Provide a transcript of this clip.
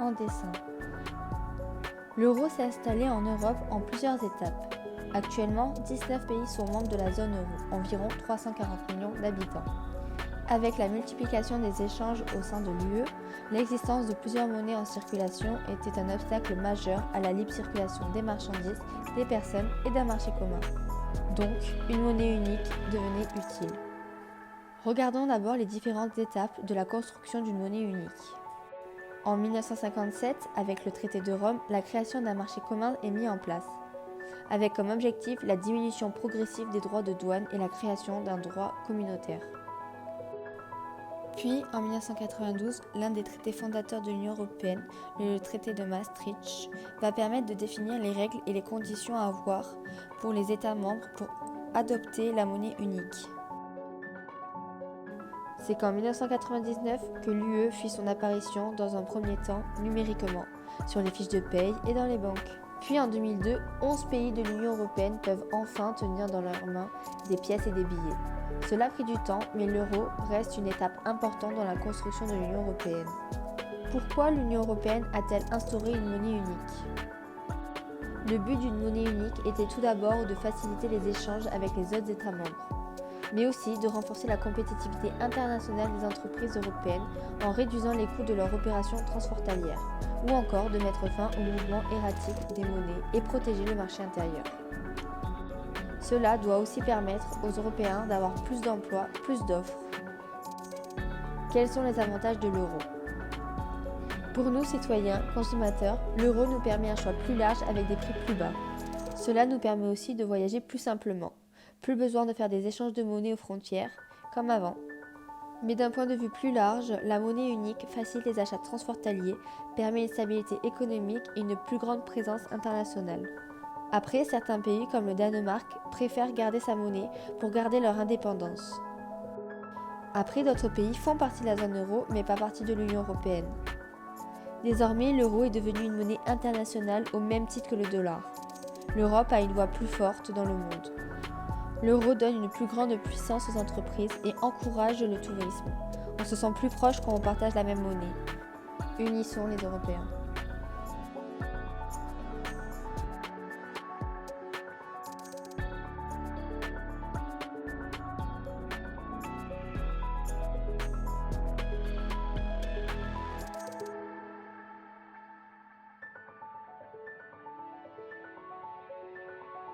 en dessin. L'euro s'est installé en Europe en plusieurs étapes. Actuellement, 19 pays sont membres de la zone euro, environ 340 millions d'habitants. Avec la multiplication des échanges au sein de l'UE, l'existence de plusieurs monnaies en circulation était un obstacle majeur à la libre circulation des marchandises, des personnes et d'un marché commun. Donc, une monnaie unique devenait utile. Regardons d'abord les différentes étapes de la construction d'une monnaie unique. En 1957, avec le traité de Rome, la création d'un marché commun est mise en place, avec comme objectif la diminution progressive des droits de douane et la création d'un droit communautaire. Puis, en 1992, l'un des traités fondateurs de l'Union européenne, le traité de Maastricht, va permettre de définir les règles et les conditions à avoir pour les États membres pour adopter la monnaie unique. C'est qu'en 1999 que l'UE fit son apparition dans un premier temps numériquement, sur les fiches de paye et dans les banques. Puis en 2002, 11 pays de l'Union européenne peuvent enfin tenir dans leurs mains des pièces et des billets. Cela a pris du temps, mais l'euro reste une étape importante dans la construction de l'Union européenne. Pourquoi l'Union européenne a-t-elle instauré une monnaie unique ? Le but d'une monnaie unique était tout d'abord de faciliter les échanges avec les autres États membres, mais aussi de renforcer la compétitivité internationale des entreprises européennes en réduisant les coûts de leurs opérations transfrontalières, ou encore de mettre fin au mouvement erratique des monnaies et protéger le marché intérieur. Cela doit aussi permettre aux Européens d'avoir plus d'emplois, plus d'offres. Quels sont les avantages de l'euro ? Pour nous, citoyens, consommateurs, l'euro nous permet un choix plus large avec des prix plus bas. Cela nous permet aussi de voyager plus simplement. Plus besoin de faire des échanges de monnaie aux frontières, comme avant. Mais d'un point de vue plus large, la monnaie unique facilite les achats transfrontaliers, permet une stabilité économique et une plus grande présence internationale. Après, certains pays comme le Danemark préfèrent garder sa monnaie pour garder leur indépendance. Après, d'autres pays font partie de la zone euro mais pas partie de l'Union européenne. Désormais, l'euro est devenu une monnaie internationale au même titre que le dollar. L'Europe a une voix plus forte dans le monde. L'euro donne une plus grande puissance aux entreprises et encourage le tourisme. On se sent plus proche quand on partage la même monnaie. Unissons les Européens.